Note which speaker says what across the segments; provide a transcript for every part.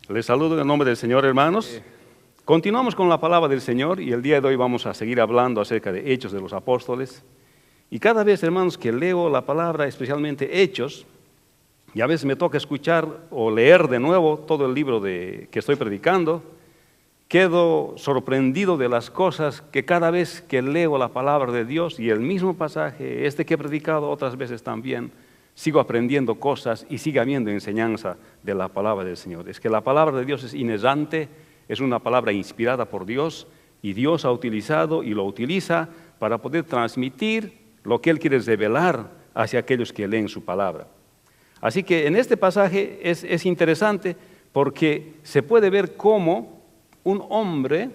Speaker 1: Les saludo en el nombre del Señor, hermanos. Continuamos con la palabra del Señor y el día de hoy vamos a seguir hablando acerca de Hechos de los Apóstoles. Y cada vez, hermanos, que leo la palabra, especialmente Hechos, y a veces me toca escuchar o leer de nuevo todo el libro que estoy predicando, quedo sorprendido de las cosas que cada vez que leo la palabra de Dios y el mismo pasaje, que he predicado otras veces también, sigo aprendiendo cosas y sigue habiendo enseñanza de la palabra del Señor. Es que la palabra de Dios es inerrante, es una palabra inspirada por Dios y Dios ha utilizado y lo utiliza para poder transmitir lo que Él quiere revelar hacia aquellos que leen su palabra. Así que en este pasaje es interesante porque se puede ver cómo un hombre,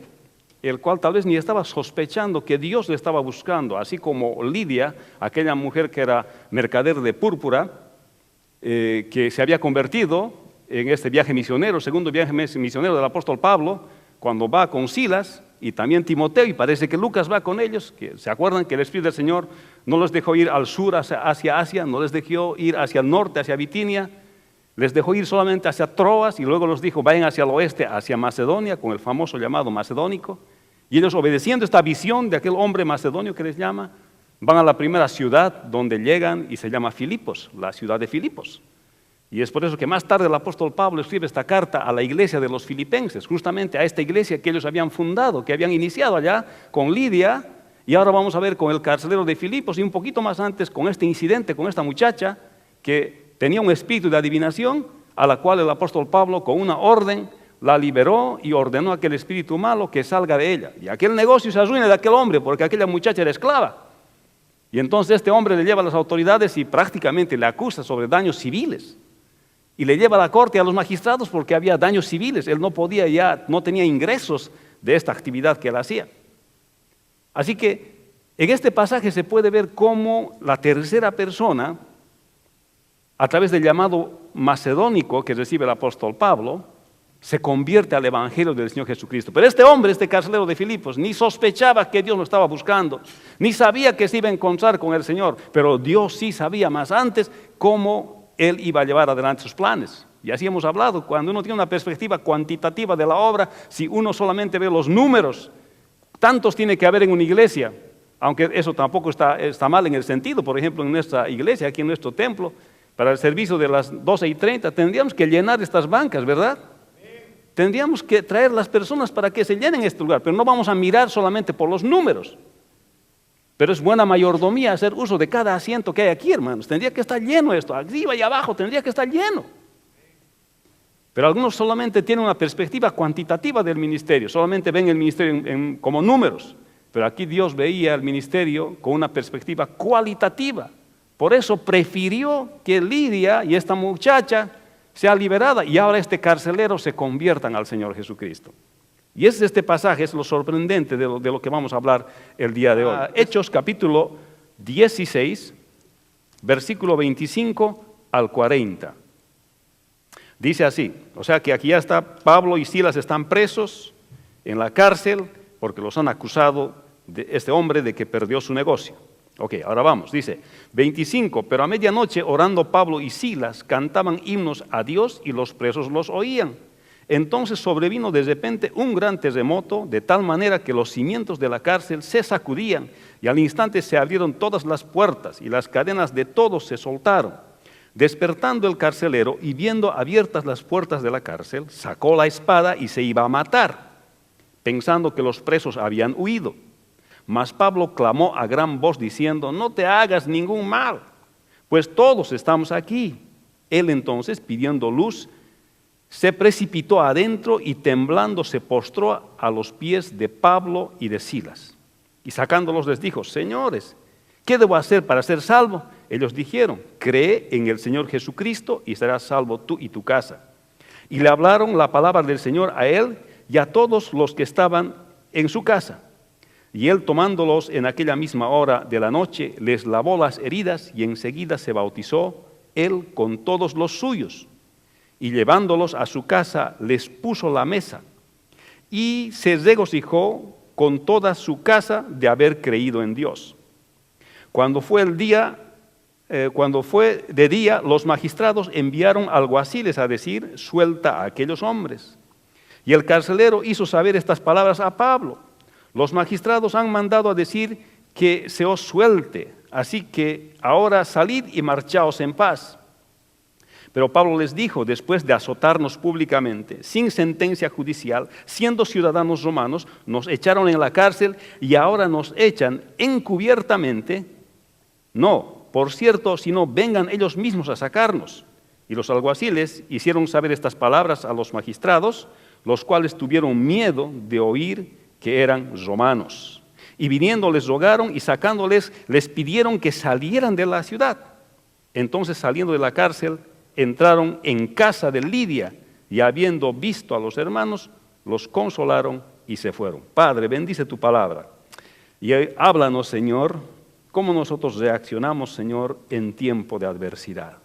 Speaker 1: el cual tal vez ni estaba sospechando que Dios le estaba buscando, así como Lidia, aquella mujer que era mercader de púrpura, que se había convertido en este viaje misionero, segundo viaje misionero del apóstol Pablo, cuando va con Silas y también Timoteo, y parece que Lucas va con ellos, que se acuerdan que el Espíritu del Señor no los dejó ir al sur hacia Asia, no les dejó ir hacia el norte, hacia Bitinia, les dejó ir solamente hacia Troas y luego los dijo, vayan hacia el oeste, hacia Macedonia, con el famoso llamado macedónico. Y ellos, obedeciendo esta visión de aquel hombre macedonio que les llama, van a la primera ciudad donde llegan y se llama Filipos, la ciudad de Filipos. Y es por eso que más tarde el apóstol Pablo escribe esta carta a la iglesia de los filipenses, justamente a esta iglesia que ellos habían fundado, que habían iniciado allá con Lidia, y ahora vamos a ver con el carcelero de Filipos, y un poquito más antes con este incidente, con esta muchacha que tenía un espíritu de adivinación, a la cual el apóstol Pablo con una orden la liberó y ordenó a aquel espíritu malo que salga de ella. Y aquel negocio se arruina de aquel hombre porque aquella muchacha era esclava. Y entonces este hombre le lleva a las autoridades y prácticamente le acusa sobre daños civiles. Y le lleva a la corte a los magistrados porque había daños civiles. Él no podía ya, no tenía ingresos de esta actividad que él hacía. Así que en este pasaje se puede ver cómo la tercera persona, a través del llamado macedónico que recibe el apóstol Pablo, se convierte al evangelio del Señor Jesucristo. Pero este hombre, este carcelero de Filipos, ni sospechaba que Dios lo estaba buscando, ni sabía que se iba a encontrar con el Señor, pero Dios sí sabía más antes cómo Él iba a llevar adelante sus planes. Y así hemos hablado, cuando uno tiene una perspectiva cuantitativa de la obra, si uno solamente ve los números, tantos tiene que haber en una iglesia, aunque eso tampoco está mal en el sentido. Por ejemplo, en nuestra iglesia, aquí en nuestro templo, para el servicio de las 12:30, tendríamos que llenar estas bancas, ¿verdad? Tendríamos que traer las personas para que se llenen este lugar, pero no vamos a mirar solamente por los números. Pero es buena mayordomía hacer uso de cada asiento que hay aquí, hermanos. Tendría que estar lleno esto, arriba y abajo tendría que estar lleno. Pero algunos solamente tienen una perspectiva cuantitativa del ministerio, solamente ven el ministerio como números. Pero aquí Dios veía el ministerio con una perspectiva cualitativa. Por eso prefirió que Lidia y esta muchacha sea liberada y ahora este carcelero se conviertan al Señor Jesucristo. Y este pasaje es lo sorprendente de lo que vamos a hablar el día de hoy. Hechos capítulo 16, versículo 25 al 40. Dice así, o sea que aquí ya está, Pablo y Silas están presos en la cárcel porque los han acusado de este hombre de que perdió su negocio. Ok, ahora vamos, dice 25, pero a medianoche orando Pablo y Silas cantaban himnos a Dios y los presos los oían. Entonces sobrevino de repente un gran terremoto, de tal manera que los cimientos de la cárcel se sacudían y al instante se abrieron todas las puertas y las cadenas de todos se soltaron. Despertando el carcelero y viendo abiertas las puertas de la cárcel, sacó la espada y se iba a matar, pensando que los presos habían huido. Mas Pablo clamó a gran voz diciendo, no te hagas ningún mal, pues todos estamos aquí. Él entonces, pidiendo luz, se precipitó adentro y temblando se postró a los pies de Pablo y de Silas. Y sacándolos les dijo, señores, ¿qué debo hacer para ser salvo? Ellos dijeron, cree en el Señor Jesucristo y serás salvo tú y tu casa. Y le hablaron la palabra del Señor a él y a todos los que estaban en su casa. Y él, tomándolos en aquella misma hora de la noche, les lavó las heridas y enseguida se bautizó él con todos los suyos. Y llevándolos a su casa, les puso la mesa. Y se regocijó con toda su casa de haber creído en Dios. Cuando fue el día cuando fue de día, los magistrados enviaron alguaciles a decir, suelta a aquellos hombres. Y el carcelero hizo saber estas palabras a Pablo. Los magistrados han mandado a decir que se os suelte, así que ahora salid y marchaos en paz. Pero Pablo les dijo, después de azotarnos públicamente, sin sentencia judicial, siendo ciudadanos romanos, nos echaron en la cárcel y ahora nos echan encubiertamente. No, por cierto, sino vengan ellos mismos a sacarnos. Y los alguaciles hicieron saber estas palabras a los magistrados, los cuales tuvieron miedo de oír que eran romanos. Y viniendo les rogaron y sacándoles, les pidieron que salieran de la ciudad. Entonces, saliendo de la cárcel, entraron en casa de Lidia y habiendo visto a los hermanos, los consolaron y se fueron. Padre, bendice tu palabra y háblanos, Señor, cómo nosotros reaccionamos, Señor, en tiempo de adversidad.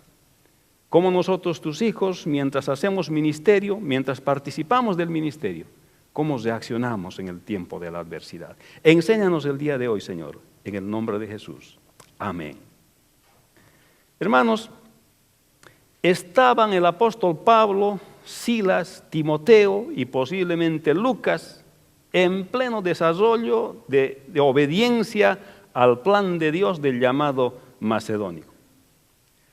Speaker 1: Cómo nosotros, tus hijos, mientras hacemos ministerio, mientras participamos del ministerio, cómo reaccionamos en el tiempo de la adversidad. Enséñanos el día de hoy, Señor, en el nombre de Jesús. Amén. Hermanos, estaban el apóstol Pablo, Silas, Timoteo y posiblemente Lucas en pleno desarrollo de obediencia al plan de Dios del llamado macedónico.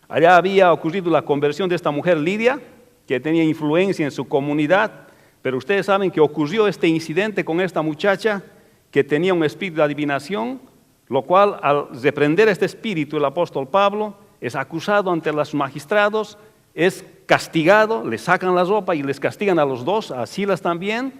Speaker 1: Allá había ocurrido la conversión de esta mujer Lidia, que tenía influencia en su comunidad, pero ustedes saben que ocurrió este incidente con esta muchacha que tenía un espíritu de adivinación, lo cual al reprender este espíritu el apóstol Pablo es acusado ante los magistrados, es castigado, le sacan la ropa y les castigan a los dos, a Silas también,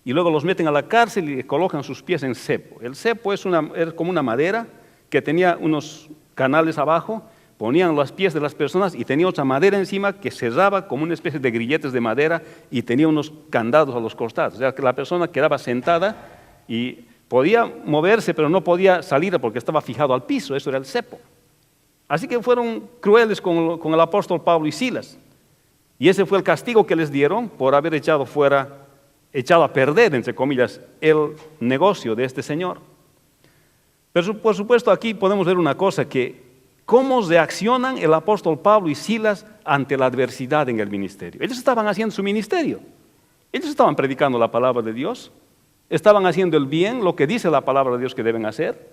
Speaker 1: y luego los meten a la cárcel y le colocan sus pies en cepo. El cepo es como una madera que tenía unos canales abajo, ponían los pies de las personas y tenía otra madera encima que cerraba como una especie de grilletes de madera y tenía unos candados a los costados. O sea, que la persona quedaba sentada y podía moverse, pero no podía salir porque estaba fijado al piso. Eso era el cepo. Así que fueron crueles con el apóstol Pablo y Silas. Y ese fue el castigo que les dieron por haber echado a perder, entre comillas, el negocio de este señor. Pero por supuesto aquí podemos ver una cosa, que cómo reaccionan el apóstol Pablo y Silas ante la adversidad en el ministerio. Ellos estaban haciendo su ministerio. Ellos estaban predicando la palabra de Dios. Estaban haciendo el bien, lo que dice la palabra de Dios que deben hacer.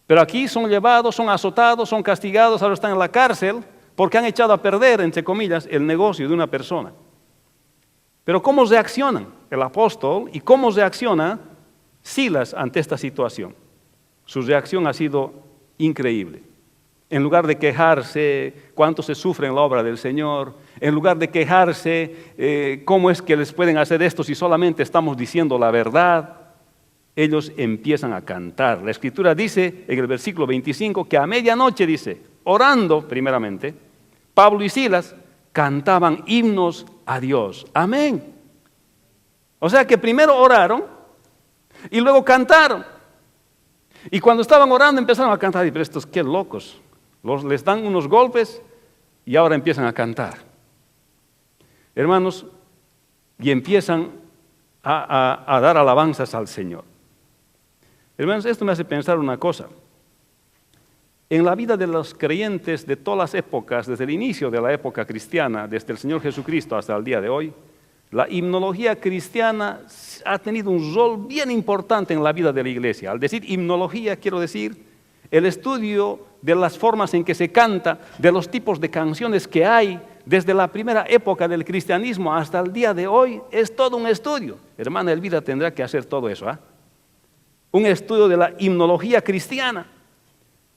Speaker 1: Pero aquí son llevados, son azotados, son castigados, ahora están en la cárcel porque han echado a perder, entre comillas, el negocio de una persona. Pero ¿cómo reaccionan el apóstol y cómo reacciona Silas ante esta situación? Su reacción ha sido increíble. En lugar de quejarse cuánto se sufre en la obra del Señor, en lugar de quejarse cómo es que les pueden hacer esto si solamente estamos diciendo la verdad, ellos empiezan a cantar. La Escritura dice en el versículo 25 que a medianoche, dice, orando primeramente, Pablo y Silas cantaban himnos a Dios. Amén. O sea que primero oraron y luego cantaron. Y cuando estaban orando empezaron a cantar. Y pero estos qué locos. Les dan unos golpes y ahora empiezan a cantar. Hermanos, y empiezan a dar alabanzas al Señor. Hermanos, esto me hace pensar una cosa. En la vida de los creyentes de todas las épocas, desde el inicio de la época cristiana, desde el Señor Jesucristo hasta el día de hoy, la himnología cristiana ha tenido un rol bien importante en la vida de la iglesia. Al decir himnología, quiero decir el estudio de las formas en que se canta, de los tipos de canciones que hay, desde la primera época del cristianismo hasta el día de hoy, es todo un estudio. Hermana Elvira tendrá que hacer todo eso, ¿eh? Un estudio de la himnología cristiana.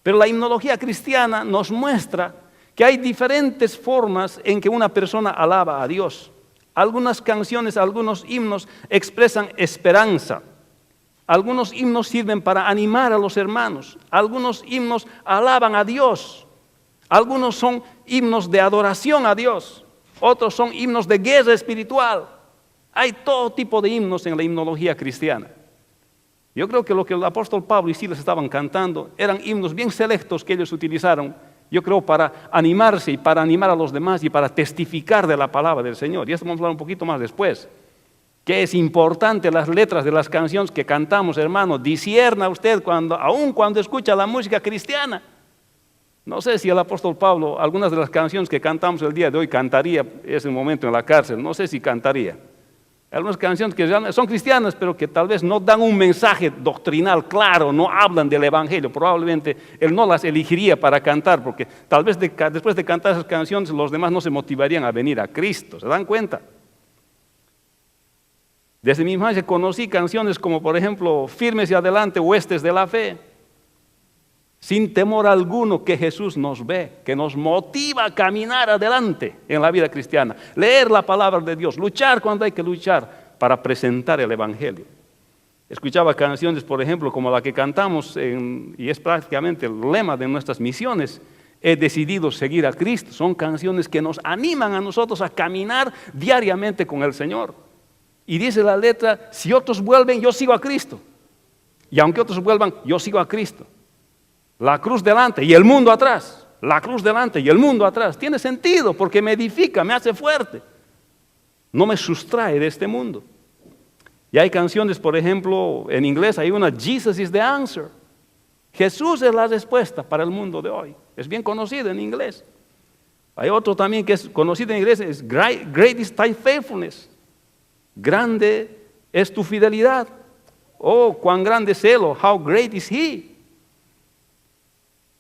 Speaker 1: Pero la himnología cristiana nos muestra que hay diferentes formas en que una persona alaba a Dios. Algunas canciones, algunos himnos expresan esperanza. Algunos himnos sirven para animar a los hermanos. Algunos himnos alaban a Dios. Algunos son himnos de adoración a Dios. Otros son himnos de guerra espiritual. Hay todo tipo de himnos en la himnología cristiana. Yo creo que lo que el apóstol Pablo y Silas estaban cantando eran himnos bien selectos que ellos utilizaron, yo creo, para animarse y para animar a los demás y para testificar de la palabra del Señor. Y esto vamos a hablar un poquito más después. Que es importante las letras de las canciones que cantamos, hermano. Discierna usted aun cuando escucha la música cristiana. No sé si el apóstol Pablo, algunas de las canciones que cantamos el día de hoy, cantaría ese momento en la cárcel, no sé si cantaría. Algunas canciones que son cristianas, pero que tal vez no dan un mensaje doctrinal claro, no hablan del Evangelio. Probablemente él no las elegiría para cantar, porque tal vez después de cantar esas canciones los demás no se motivarían a venir a Cristo. ¿Se dan cuenta? Desde mi infancia conocí canciones como, por ejemplo, Firmes y adelante, huestes de la fe. Sin temor alguno que Jesús nos ve, que nos motiva a caminar adelante en la vida cristiana, leer la palabra de Dios, luchar cuando hay que luchar para presentar el Evangelio. Escuchaba canciones, por ejemplo, como la que cantamos, y es prácticamente el lema de nuestras misiones: he decidido seguir a Cristo. Son canciones que nos animan a nosotros a caminar diariamente con el Señor. Y dice la letra: si otros vuelven, yo sigo a Cristo. Y aunque otros vuelvan, yo sigo a Cristo. La cruz delante y el mundo atrás. La cruz delante y el mundo atrás. Tiene sentido porque me edifica, me hace fuerte. No me sustrae de este mundo. Y hay canciones, por ejemplo, en inglés hay una: Jesus is the answer. Jesús es la respuesta para el mundo de hoy. Es bien conocido en inglés. Hay otro también que es conocido en inglés, es Great is thy faithfulness. Grande es tu fidelidad. Oh, cuán grande es Él, how great is He.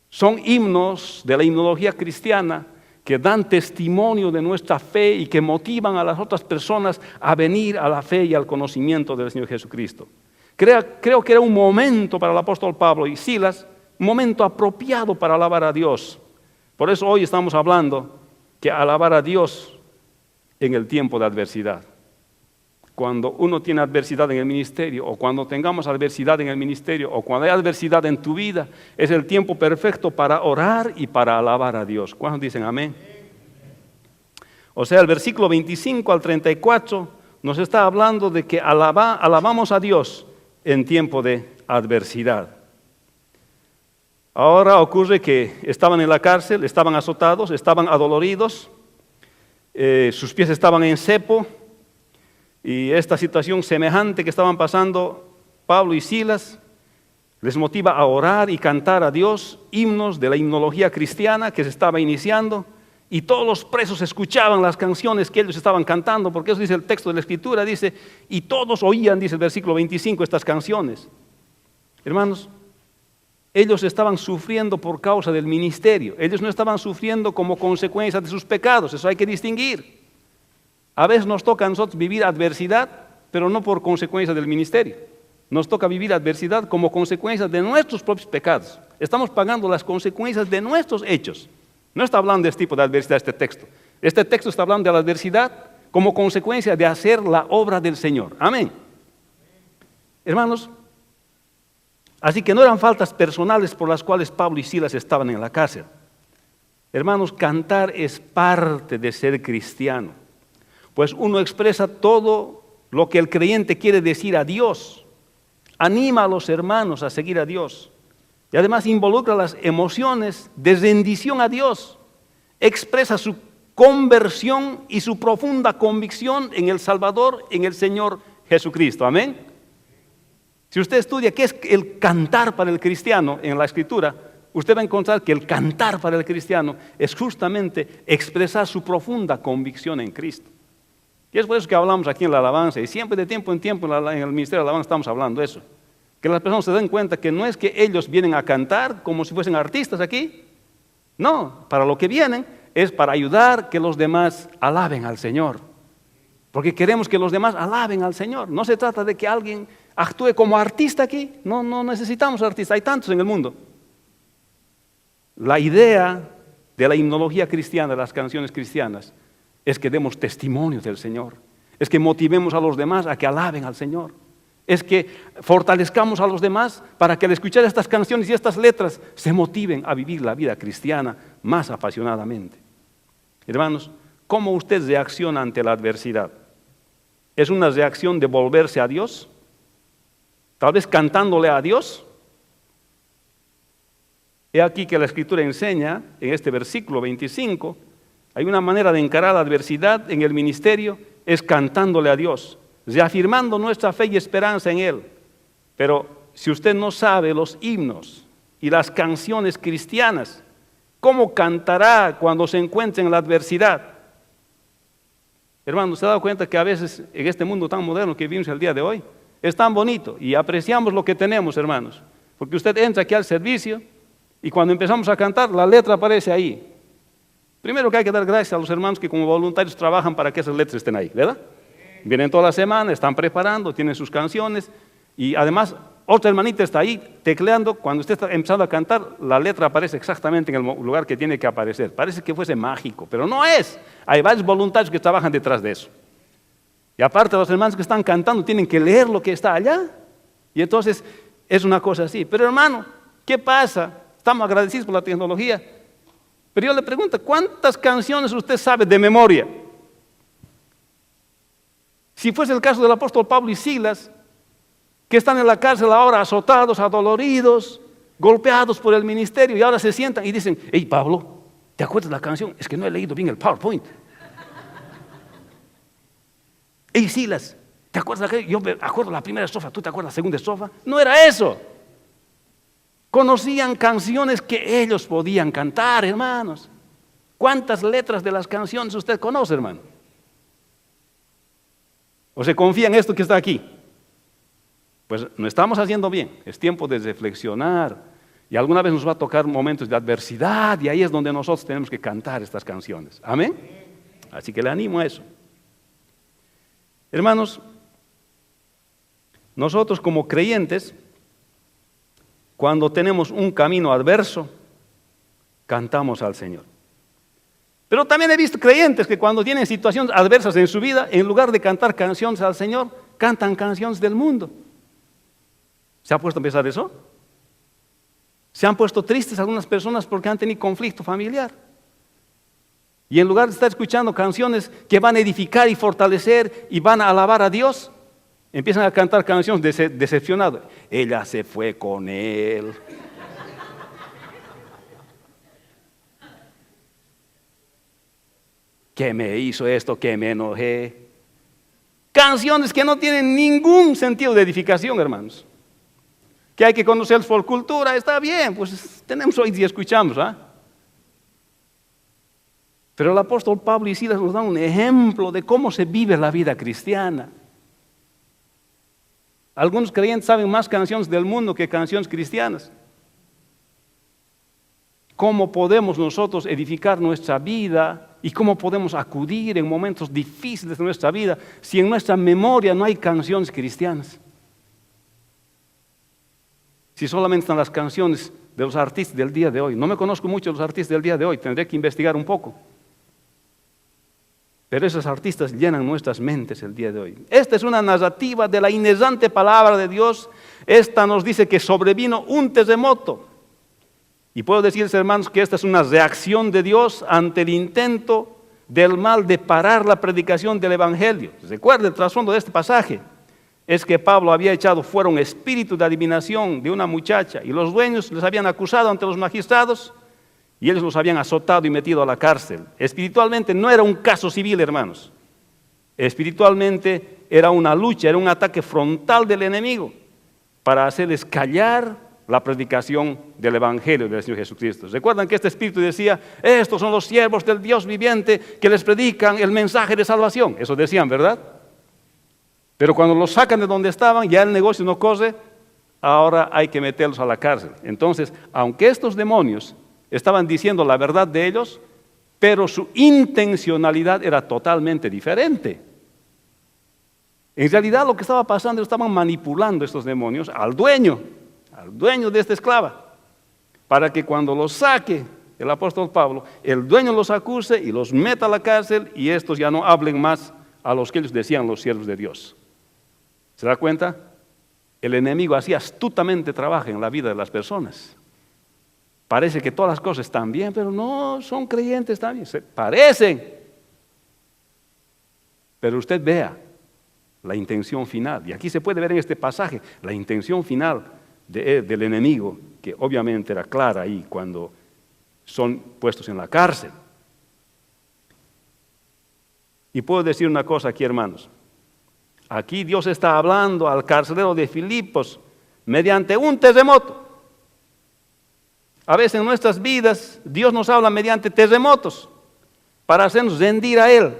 Speaker 1: Son himnos de la himnología cristiana que dan testimonio de nuestra fe y que motivan a las otras personas a venir a la fe y al conocimiento del Señor Jesucristo. Creo que era un momento para el apóstol Pablo y Silas, un momento apropiado para alabar a Dios. Por eso hoy estamos hablando que alabar a Dios en el tiempo de adversidad. Cuando uno tiene adversidad en el ministerio, o cuando tengamos adversidad en el ministerio, o cuando hay adversidad en tu vida, es el tiempo perfecto para orar y para alabar a Dios. ¿Cuántos dicen amén? O sea, el versículo 25 al 34 nos está hablando de que alabamos a Dios en tiempo de adversidad. Ahora ocurre que estaban en la cárcel, estaban azotados, estaban adoloridos, sus pies estaban en cepo. Y esta situación semejante que estaban pasando Pablo y Silas les motiva a orar y cantar a Dios himnos de la himnología cristiana que se estaba iniciando, y todos los presos escuchaban las canciones que ellos estaban cantando, porque eso dice el texto de la Escritura, dice, y todos oían, dice el versículo 25, estas canciones. Hermanos, ellos estaban sufriendo por causa del ministerio, ellos no estaban sufriendo como consecuencia de sus pecados, eso hay que distinguir. A veces nos toca a nosotros vivir adversidad, pero no por consecuencia del ministerio. Nos toca vivir adversidad como consecuencia de nuestros propios pecados. Estamos pagando las consecuencias de nuestros hechos. No está hablando de este tipo de adversidad este texto. Este texto está hablando de la adversidad como consecuencia de hacer la obra del Señor. Amén. Hermanos, así que no eran faltas personales por las cuales Pablo y Silas estaban en la cárcel. Hermanos, cantar es parte de ser cristiano. Pues uno expresa todo lo que el creyente quiere decir a Dios, anima a los hermanos a seguir a Dios y además involucra las emociones de rendición a Dios, expresa su conversión y su profunda convicción en el Salvador, en el Señor Jesucristo. Amén. Si usted estudia qué es el cantar para el cristiano en la Escritura, usted va a encontrar que el cantar para el cristiano es justamente expresar su profunda convicción en Cristo. Y es por eso que hablamos aquí en la alabanza, y siempre de tiempo en tiempo en el ministerio de la alabanza estamos hablando de eso. Que las personas se den cuenta que no es que ellos vienen a cantar como si fuesen artistas aquí. No, para lo que vienen es para ayudar que los demás alaben al Señor. Porque queremos que los demás alaben al Señor. No se trata de que alguien actúe como artista aquí. No necesitamos artistas, hay tantos en el mundo. La idea de la himnología cristiana, de las canciones cristianas, es que demos testimonio del Señor, es que motivemos a los demás a que alaben al Señor, es que fortalezcamos a los demás para que al escuchar estas canciones y estas letras se motiven a vivir la vida cristiana más apasionadamente. Hermanos, ¿cómo usted reacciona ante la adversidad? ¿Es una reacción de volverse a Dios? ¿Tal vez cantándole a Dios? He aquí que la Escritura enseña en este versículo 25, hay una manera de encarar la adversidad en el ministerio, es cantándole a Dios, reafirmando nuestra fe y esperanza en Él. Pero si usted no sabe los himnos y las canciones cristianas ¿Cómo cantará cuando se encuentre en la adversidad? Hermano, ¿se ha dado cuenta que a veces en este mundo tan moderno que vivimos el día de hoy, es tan bonito y apreciamos lo que tenemos, hermanos? Porque usted entra aquí al servicio y cuando empezamos a cantar, la letra aparece ahí. Primero que hay que dar gracias a los hermanos que como voluntarios trabajan para que esas letras estén ahí, ¿verdad? Vienen toda la semana, están preparando, tienen sus canciones y además otra hermanita está ahí tecleando. Cuando usted está empezando a cantar, la letra aparece exactamente en el lugar que tiene que aparecer. Parece que fuese mágico, pero no es. Hay varios voluntarios que trabajan detrás de eso. Y aparte los hermanos que están cantando tienen que leer lo que está allá. Y entonces es una cosa así. Pero hermano, ¿qué pasa? Estamos agradecidos por la tecnología. Pero yo le pregunto, ¿cuántas canciones usted sabe de memoria? Si fuese el caso del apóstol Pablo y Silas, que están en la cárcel ahora azotados, adoloridos, golpeados por el ministerio, y ahora se sientan y dicen, hey Pablo, ¿te acuerdas de la canción? Es que no he leído bien el PowerPoint. Hey Silas, ¿te acuerdas de aquello? Yo me acuerdo la primera estrofa, ¿tú te acuerdas la segunda estrofa? No era eso. Conocían canciones que ellos podían cantar, hermanos. ¿Cuántas letras de las canciones usted conoce, hermano? ¿O se confía en esto que está aquí? Pues no estamos haciendo bien, es tiempo de reflexionar y alguna vez nos va a tocar momentos de adversidad y ahí es donde nosotros tenemos que cantar estas canciones. Amén. Así que le animo a eso. Hermanos, nosotros como creyentes, cuando tenemos un camino adverso, cantamos al Señor. Pero también he visto creyentes que cuando tienen situaciones adversas en su vida, en lugar de cantar canciones al Señor, cantan canciones del mundo. ¿Se ha puesto a pensar eso? Se han puesto tristes algunas personas porque han tenido conflicto familiar. Y en lugar de estar escuchando canciones que van a edificar y fortalecer y van a alabar a Dios, empiezan a cantar canciones decepcionadas. Ella se fue con él. Que me hizo esto, que me enojé. Canciones que no tienen ningún sentido de edificación, hermanos. Que hay que conocer por cultura, está bien, pues tenemos hoy y escuchamos, ¿ah? Pero el apóstol Pablo y Silas nos dan un ejemplo de cómo se vive la vida cristiana. Algunos creyentes saben más canciones del mundo que canciones cristianas. ¿Cómo podemos nosotros edificar nuestra vida y cómo podemos acudir en momentos difíciles de nuestra vida si en nuestra memoria no hay canciones cristianas? Si solamente están las canciones de los artistas del día de hoy. No me conozco mucho de los artistas del día de hoy, tendré que investigar un poco. Pero esos artistas llenan nuestras mentes el día de hoy. Esta es una narrativa de la inerrante palabra de Dios. Esta nos dice que sobrevino un terremoto. Y puedo decirles, hermanos, que esta es una reacción de Dios ante el intento del mal de parar la predicación del Evangelio. Recuerden el trasfondo de este pasaje. Es que Pablo había echado fuera un espíritu de adivinación de una muchacha y los dueños les habían acusado ante los magistrados y ellos los habían azotado y metido a la cárcel. Espiritualmente no era un caso civil, hermanos. Espiritualmente era una lucha, era un ataque frontal del enemigo para hacerles callar la predicación del Evangelio del Señor Jesucristo. Recuerdan que este espíritu decía, estos son los siervos del Dios viviente que les predican el mensaje de salvación. Eso decían, ¿verdad? Pero cuando los sacan de donde estaban, ya el negocio no corre, ahora hay que meterlos a la cárcel. Entonces, aunque estos demonios estaban diciendo la verdad de ellos, pero su intencionalidad era totalmente diferente. En realidad lo que estaba pasando, estaban manipulando estos demonios al dueño de esta esclava, para que cuando los saque el apóstol Pablo, el dueño los acuse y los meta a la cárcel y estos ya no hablen más a los que ellos decían los siervos de Dios. ¿Se da cuenta? El enemigo así astutamente trabaja en la vida de las personas. Parece que todas las cosas están bien, pero no, son creyentes también, se parecen. Pero usted vea la intención final, y aquí se puede ver en este pasaje la intención final del enemigo, que obviamente era clara ahí cuando son puestos en la cárcel. Y puedo decir una cosa aquí, hermanos. Aquí Dios está hablando al carcelero de Filipos mediante un terremoto. A veces en nuestras vidas Dios nos habla mediante terremotos para hacernos rendir a Él.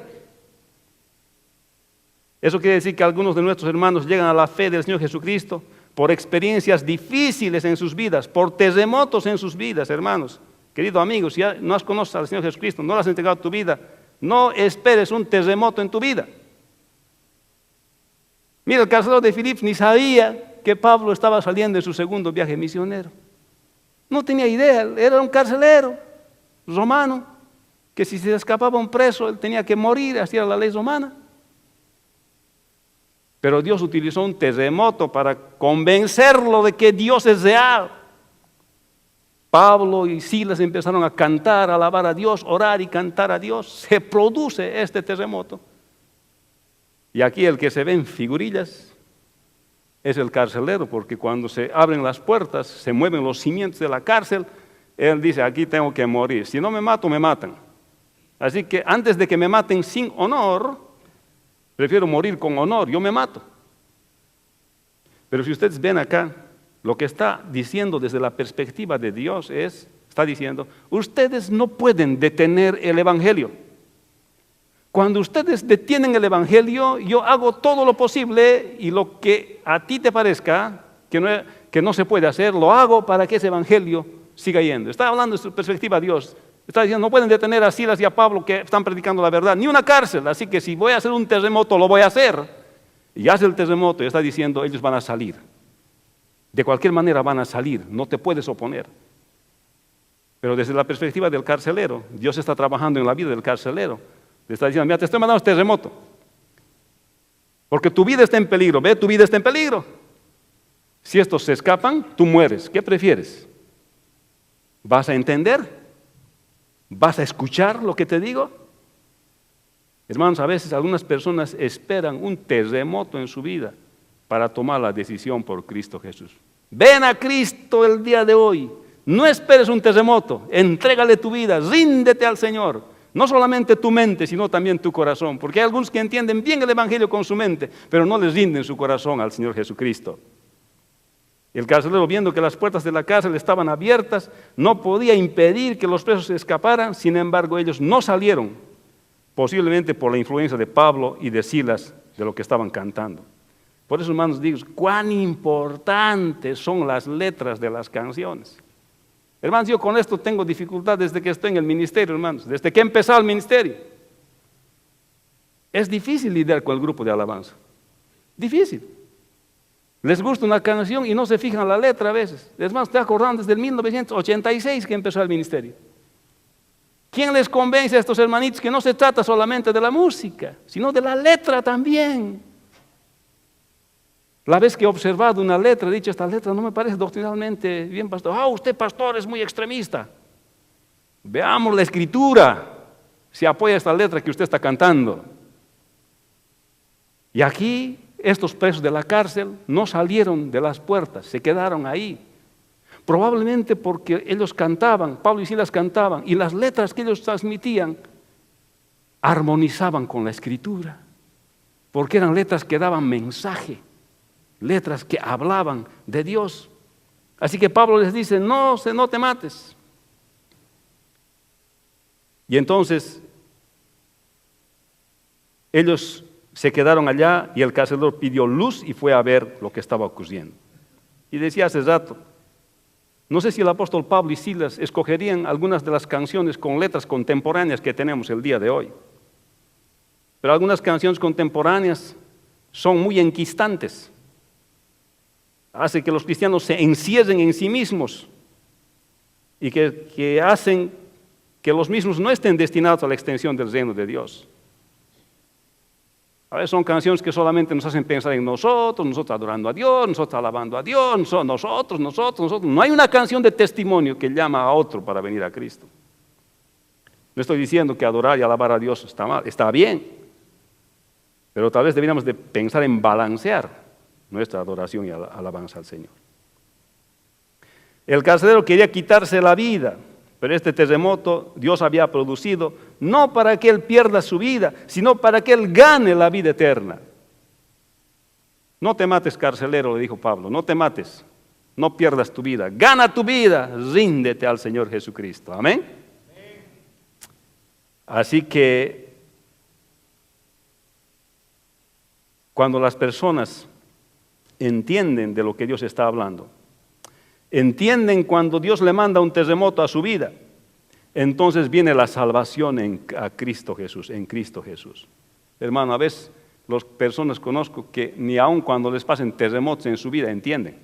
Speaker 1: Eso quiere decir que algunos de nuestros hermanos llegan a la fe del Señor Jesucristo por experiencias difíciles en sus vidas, por terremotos en sus vidas, hermanos. Querido amigo, si ya no has conocido al Señor Jesucristo, no le has entregado tu vida, no esperes un terremoto en tu vida. Mira, el carcelero de Filipos ni sabía que Pablo estaba saliendo en su segundo viaje misionero. No tenía idea, era un carcelero romano, que si se escapaba un preso, él tenía que morir, así era la ley romana. Pero Dios utilizó un terremoto para convencerlo de que Dios es real. Pablo y Silas empezaron a cantar, a alabar a Dios, orar y cantar a Dios. Se produce este terremoto. Y aquí el que se ve en figurillas es el carcelero, porque cuando se abren las puertas, se mueven los cimientos de la cárcel, él dice, aquí tengo que morir. Si no me mato, me matan. Así que antes de que me maten sin honor, prefiero morir con honor, yo me mato. Pero si ustedes ven acá, lo que está diciendo desde la perspectiva de Dios está diciendo, ustedes no pueden detener el Evangelio. Cuando ustedes detienen el Evangelio, yo hago todo lo posible y lo que a ti te parezca que no se puede hacer, lo hago para que ese Evangelio siga yendo. Está hablando de su perspectiva Dios. Está diciendo, no pueden detener a Silas y a Pablo que están predicando la verdad, ni una cárcel, así que si voy a hacer un terremoto, lo voy a hacer. Y hace el terremoto y está diciendo, ellos van a salir. De cualquier manera van a salir, no te puedes oponer. Pero desde la perspectiva del carcelero, Dios está trabajando en la vida del carcelero. Le está diciendo, mira, te estoy mandando este terremoto. Porque tu vida está en peligro, ve, tu vida está en peligro. Si estos se escapan, tú mueres. ¿Qué prefieres? ¿Vas a entender? ¿Vas a escuchar lo que te digo? Hermanos, a veces algunas personas esperan un terremoto en su vida para tomar la decisión por Cristo Jesús. Ven a Cristo el día de hoy. No esperes un terremoto. Entrégale tu vida, ríndete al Señor. No solamente tu mente, sino también tu corazón. Porque hay algunos que entienden bien el Evangelio con su mente, pero no les rinden su corazón al Señor Jesucristo. El carcelero, viendo que las puertas de la cárcel estaban abiertas, no podía impedir que los presos se escaparan. Sin embargo, ellos no salieron, posiblemente por la influencia de Pablo y de Silas, de lo que estaban cantando. Por eso, hermanos, digo, cuán importantes son las letras de las canciones. Hermanos, yo con esto tengo dificultad desde que estoy en el ministerio, hermanos, desde que he empezado el ministerio. Es difícil lidiar con el grupo de alabanza. Difícil. Les gusta una canción y no se fijan en la letra a veces. Es más, estoy acordando desde el 1986 que empezó el ministerio. ¿Quién les convence a estos hermanitos que no se trata solamente de la música, sino de la letra también? La vez que he observado una letra, he dicho, esta letra no me parece doctrinalmente bien, pastor. Usted, pastor, es muy extremista. Veamos la escritura, si apoya esta letra que usted está cantando. Y aquí, estos presos de la cárcel no salieron de las puertas, se quedaron ahí. Probablemente porque ellos cantaban, Pablo y Silas cantaban, y las letras que ellos transmitían armonizaban con la escritura, porque eran letras que daban mensaje. Letras que hablaban de Dios. Así que Pablo les dice, no te mates. Y entonces ellos se quedaron allá y el carcelero pidió luz y fue a ver lo que estaba ocurriendo. Y decía hace rato, no sé si el apóstol Pablo y Silas escogerían algunas de las canciones con letras contemporáneas que tenemos el día de hoy. Pero algunas canciones contemporáneas son muy enquistantes. Hace que los cristianos se encierren en sí mismos y que hacen que los mismos no estén destinados a la extensión del reino de Dios. A veces son canciones que solamente nos hacen pensar en nosotros adorando a Dios, nosotros alabando a Dios, nosotros. No hay una canción de testimonio que llama a otro para venir a Cristo. No estoy diciendo que adorar y alabar a Dios está mal, está bien, pero tal vez deberíamos de pensar en balancear nuestra adoración y alabanza al Señor. El carcelero quería quitarse la vida, pero este terremoto Dios había producido no para que él pierda su vida, sino para que él gane la vida eterna. No te mates, carcelero, le dijo Pablo, no te mates. No pierdas tu vida. Gana tu vida. Ríndete al Señor Jesucristo. Amén. Así que cuando las personas entienden de lo que Dios está hablando, entienden cuando Dios le manda un terremoto a su vida, entonces viene la salvación en Cristo Jesús. Hermano, a veces las personas conozco que ni aun cuando les pasen terremotos en su vida entienden.